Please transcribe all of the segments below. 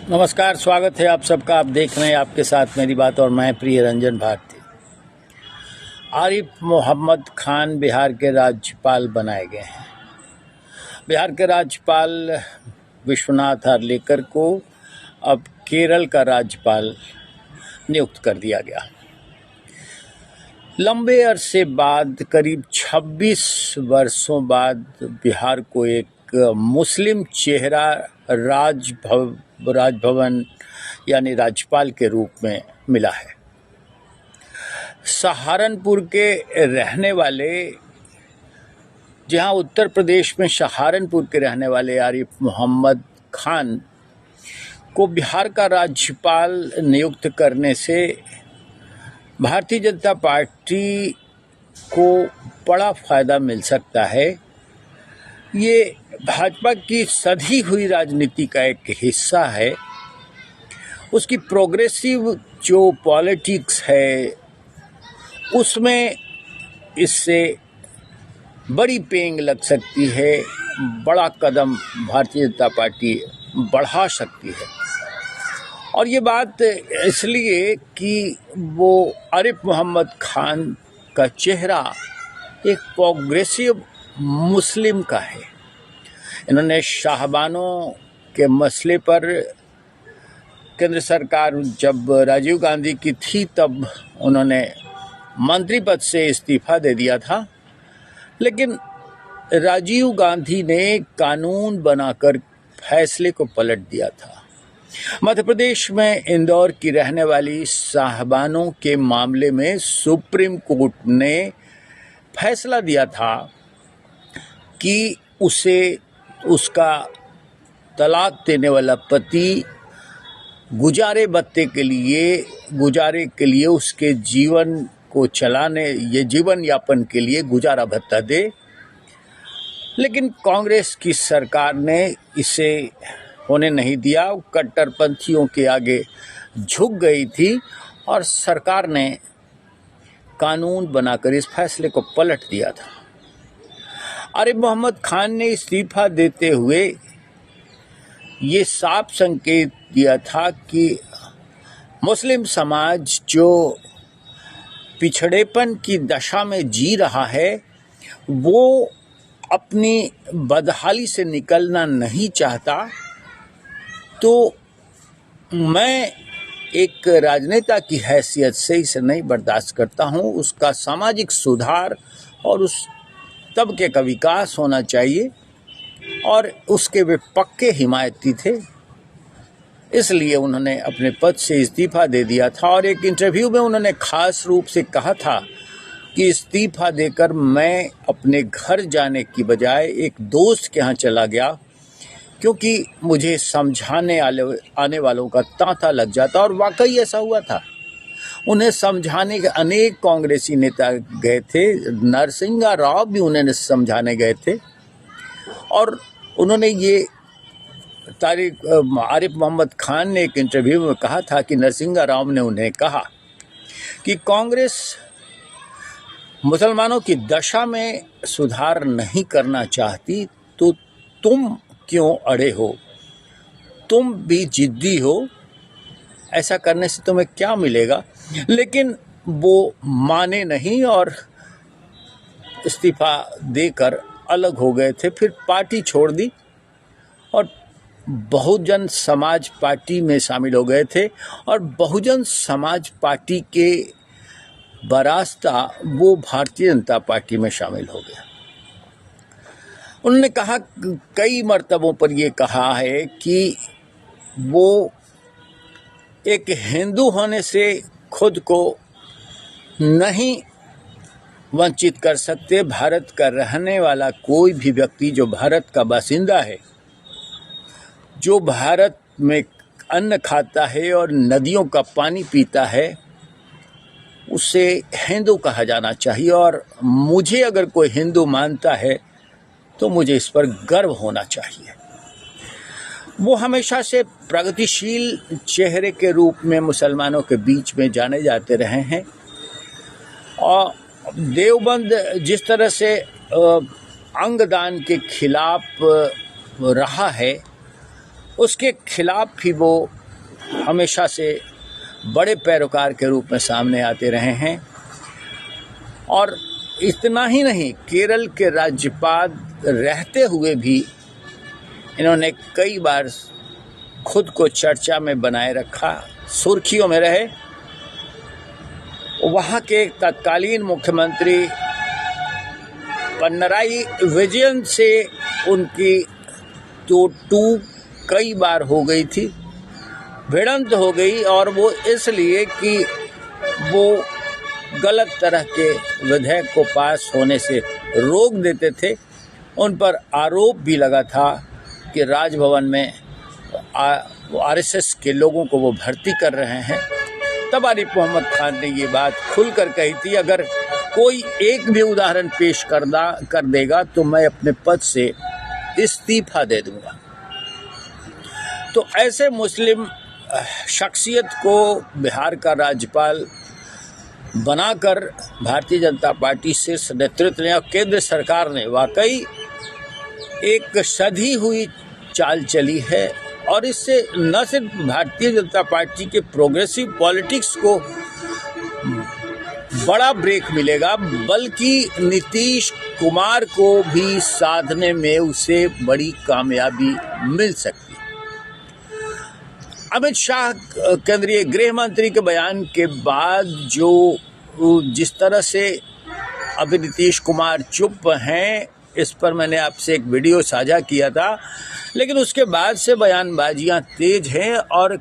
नमस्कार, स्वागत है आप सबका। आप देख रहे हैं आपके साथ मेरी बात और मैं प्रिय रंजन भारती। आरिफ मोहम्मद खान बिहार के राज्यपाल बनाए गए हैं। बिहार के राज्यपाल विश्वनाथ आर्लेकर को अब केरल का राज्यपाल नियुक्त कर दिया गया। लंबे अरसे बाद, करीब 26 वर्षों बाद बिहार को एक मुस्लिम चेहरा राजभवन यानी राज्यपाल के रूप में मिला है। सहारनपुर के रहने वाले, जहां उत्तर प्रदेश में सहारनपुर के रहने वाले आरिफ मोहम्मद खान को बिहार का राज्यपाल नियुक्त करने से भारतीय जनता पार्टी को बड़ा फायदा मिल सकता है। ये भाजपा की सधी हुई राजनीति का एक हिस्सा है। उसकी प्रोग्रेसिव जो पॉलिटिक्स है उसमें इससे बड़ी पेंग लग सकती है, बड़ा कदम भारतीय जनता पार्टी बढ़ा सकती है। और ये बात इसलिए कि वो आरिफ मोहम्मद खान का चेहरा एक प्रोग्रेसिव मुस्लिम का है। इन्होंने शाहबानों के मसले पर केंद्र सरकार जब राजीव गांधी की थी तब उन्होंने मंत्री पद से इस्तीफा दे दिया था, लेकिन राजीव गांधी ने कानून बनाकर फैसले को पलट दिया था। मध्य प्रदेश में इंदौर की रहने वाली शाहबानों के मामले में सुप्रीम कोर्ट ने फैसला दिया था कि उसे उसका तलाक देने वाला पति गुजारे के लिए उसके जीवन को चलाने, ये जीवन यापन के लिए गुजारा भत्ता दे। लेकिन कांग्रेस की सरकार ने इसे होने नहीं दिया, कट्टरपंथियों के आगे झुक गई थी और सरकार ने कानून बनाकर इस फैसले को पलट दिया था। आरिफ मोहम्मद खान ने इस्तीफा देते हुए ये साफ संकेत दिया था कि मुस्लिम समाज जो पिछड़ेपन की दशा में जी रहा है वो अपनी बदहाली से निकलना नहीं चाहता। तो मैं एक राजनेता की हैसियत से इसे नहीं बर्दाश्त करता हूँ। उसका सामाजिक सुधार और उस तबके का विकास होना चाहिए और उसके वे पक्के हिमायती थे, इसलिए उन्होंने अपने पद से इस्तीफा दे दिया था। और एक इंटरव्यू में उन्होंने खास रूप से कहा था कि इस्तीफा देकर मैं अपने घर जाने की बजाय एक दोस्त के यहाँ चला गया, क्योंकि मुझे समझाने आने वालों का तांता लग जाता। और वाकई ऐसा हुआ था। उन्हें समझाने के अनेक कांग्रेसी नेता गए थे, नरसिंह राव भी उन्हें समझाने गए थे। और उन्होंने ये आरिफ मोहम्मद खान ने एक इंटरव्यू में कहा था कि नरसिंह राव ने उन्हें कहा कि कांग्रेस मुसलमानों की दशा में सुधार नहीं करना चाहती, तो तुम क्यों अड़े हो? तुम भी जिद्दी हो, ऐसा करने से तुम्हें क्या मिलेगा? लेकिन वो माने नहीं और इस्तीफा देकर अलग हो गए थे। फिर पार्टी छोड़ दी और बहुजन समाज पार्टी में शामिल हो गए थे। और बहुजन समाज पार्टी के बरास्ता वो भारतीय जनता पार्टी में शामिल हो गया। उन्होंने कहा, कई मर्तबों पर ये कहा है कि वो एक हिंदू होने से खुद को नहीं वंचित कर सकते। भारत का रहने वाला कोई भी व्यक्ति जो भारत का बासिंदा है, जो भारत में अन्न खाता है और नदियों का पानी पीता है, उसे हिंदू कहा जाना चाहिए। और मुझे अगर कोई हिंदू मानता है तो मुझे इस पर गर्व होना चाहिए। वो हमेशा से प्रगतिशील चेहरे के रूप में मुसलमानों के बीच में जाने जाते रहे हैं। और देवबंद जिस तरह से अंगदान के खिलाफ रहा है, उसके खिलाफ भी वो हमेशा से बड़े पैरोकार के रूप में सामने आते रहे हैं। और इतना ही नहीं, केरल के राज्यपाल रहते हुए भी इन्होंने कई बार खुद को चर्चा में बनाए रखा, सुर्खियों में रहे। वहाँ के तत्कालीन मुख्यमंत्री पिनराई विजयन से उनकी तो कई बार हो गई थी, भिड़ंत हो गई, और वो इसलिए कि वो गलत तरह के विधेयक को पास होने से रोक देते थे। उन पर आरोप भी लगा था कि राजभवन में आरएसएस के लोगों को वो भर्ती कर रहे हैं। तब आरिफ मोहम्मद खान ने ये बात खुलकर कही थी, अगर कोई एक भी उदाहरण पेश कर देगा तो मैं अपने पद से इस्तीफा दे दूंगा। तो ऐसे मुस्लिम शख्सियत को बिहार का राज्यपाल बनाकर भारतीय जनता पार्टी शीर्ष नेतृत्व ने और केंद्र सरकार ने वाकई एक सधी हुई चाल चली है। और इससे न सिर्फ भारतीय जनता पार्टी के प्रोग्रेसिव पॉलिटिक्स को बड़ा ब्रेक मिलेगा, बल्कि नीतीश कुमार को भी साधने में उसे बड़ी कामयाबी मिल सकती है। अमित शाह केंद्रीय गृह मंत्री के बयान के बाद जिस तरह से अभी नीतीश कुमार चुप हैं, इस पर मैंने आपसे एक वीडियो साझा किया था, लेकिन उसके बाद से बयानबाजियां तेज हैं और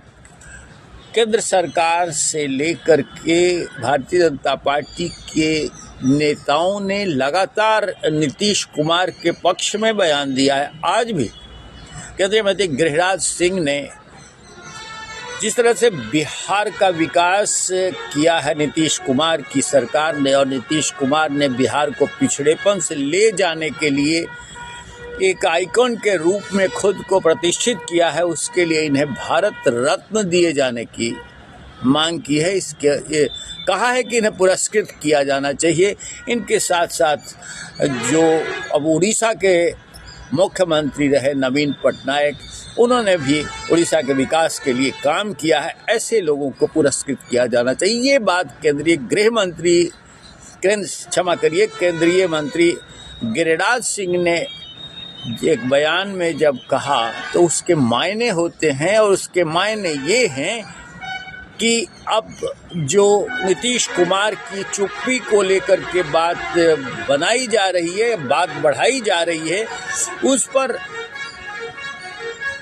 केंद्र सरकार से लेकर के भारतीय जनता पार्टी के नेताओं ने लगातार नीतीश कुमार के पक्ष में बयान दिया है। आज भी केंद्रीय मंत्री गिरिराज सिंह ने जिस तरह से बिहार का विकास किया है नीतीश कुमार की सरकार ने, और नीतीश कुमार ने बिहार को पिछड़ेपन से ले जाने के लिए एक आइकॉन के रूप में खुद को प्रतिष्ठित किया है, उसके लिए इन्हें भारत रत्न दिए जाने की मांग की है। कहा है कि इन्हें पुरस्कृत किया जाना चाहिए। इनके साथ साथ जो अब उड़ीसा के मुख्यमंत्री रहे नवीन पटनायक, उन्होंने भी उड़ीसा के विकास के लिए काम किया है। ऐसे लोगों को पुरस्कृत किया जाना चाहिए। ये बात केंद्रीय मंत्री गिरिराज सिंह ने एक बयान में जब कहा तो उसके मायने होते हैं, और उसके मायने ये हैं कि अब जो नीतीश कुमार की चुप्पी को लेकर के बात बनाई जा रही है, बात बढ़ाई जा रही है, उस पर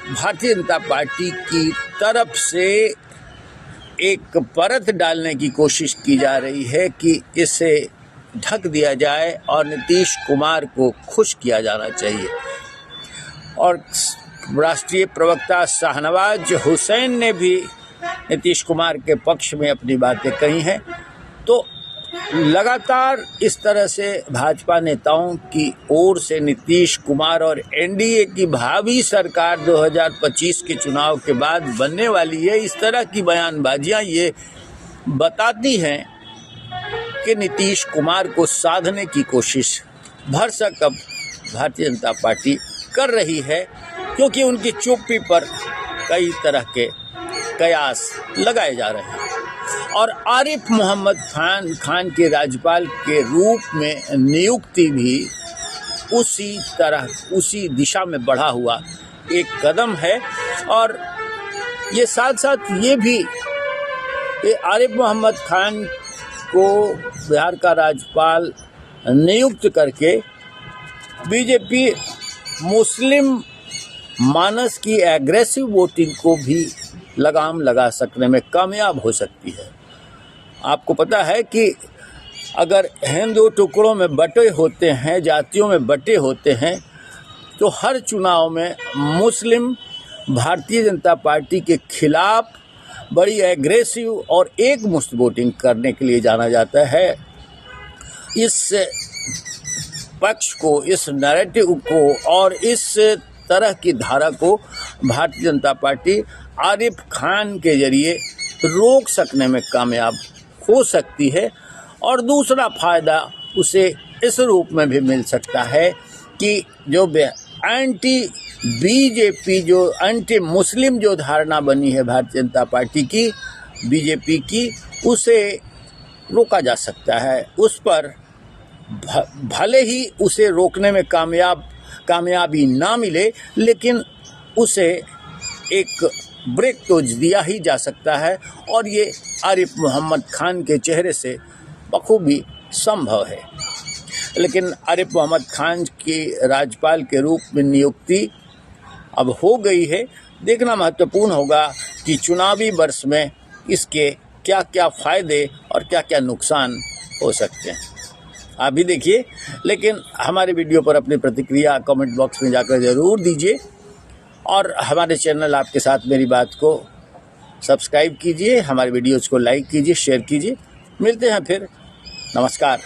भारतीय जनता पार्टी की तरफ से एक परत डालने की कोशिश की जा रही है कि इसे ढक दिया जाए और नीतीश कुमार को खुश किया जाना चाहिए। और राष्ट्रीय प्रवक्ता शाहनवाज हुसैन ने भी नीतीश कुमार के पक्ष में अपनी बातें कही हैं। तो लगातार इस तरह से भाजपा नेताओं की ओर से नीतीश कुमार और एनडीए की भावी सरकार 2025 के चुनाव के बाद बनने वाली है, इस तरह की बयानबाजियां ये बताती हैं कि नीतीश कुमार को साधने की कोशिश भरसक अब भारतीय जनता पार्टी कर रही है, क्योंकि उनकी चुप्पी पर कई तरह के कयास लगाए जा रहे हैं। और आरिफ मोहम्मद खान के राज्यपाल के रूप में नियुक्ति भी उसी दिशा में बढ़ा हुआ एक कदम है। और ये साथ साथ ये भी आरिफ मोहम्मद खान को बिहार का राज्यपाल नियुक्त करके बीजेपी मुस्लिम मानस की एग्रेसिव वोटिंग को भी लगाम लगा सकने में कामयाब हो सकती है। आपको पता है कि अगर हिंदू टुकड़ों में बटे होते हैं, जातियों में बटे होते हैं, तो हर चुनाव में मुस्लिम भारतीय जनता पार्टी के खिलाफ बड़ी एग्रेसिव और एकमुश्त वोटिंग करने के लिए जाना जाता है। इस पक्ष को, इस नैरेटिव को और इस तरह की धारा को भारतीय जनता पार्टी आरिफ खान के जरिए रोक सकने में कामयाब हो सकती है। और दूसरा फायदा उसे इस रूप में भी मिल सकता है कि जो एंटी बीजेपी, जो एंटी मुस्लिम जो धारणा बनी है भारतीय जनता पार्टी की, बीजेपी की, उसे रोका जा सकता है। उस पर भले ही उसे रोकने में कामयाबी ना मिले, लेकिन उसे एक ब्रेक तो दिया ही जा सकता है, और ये आरिफ मोहम्मद खान के चेहरे से बखूबी संभव है। लेकिन आरिफ मोहम्मद खान की राज्यपाल के रूप में नियुक्ति अब हो गई है। देखना महत्वपूर्ण होगा कि चुनावी वर्ष में इसके क्या क्या फ़ायदे और क्या क्या नुकसान हो सकते हैं, आप भी देखिए। लेकिन हमारे वीडियो पर अपनी प्रतिक्रिया कमेंट बॉक्स में जाकर ज़रूर दीजिए, और हमारे चैनल आपके साथ मेरी बात को सब्सक्राइब कीजिए, हमारे वीडियोज़ को लाइक कीजिए, शेयर कीजिए। मिलते हैं फिर, नमस्कार।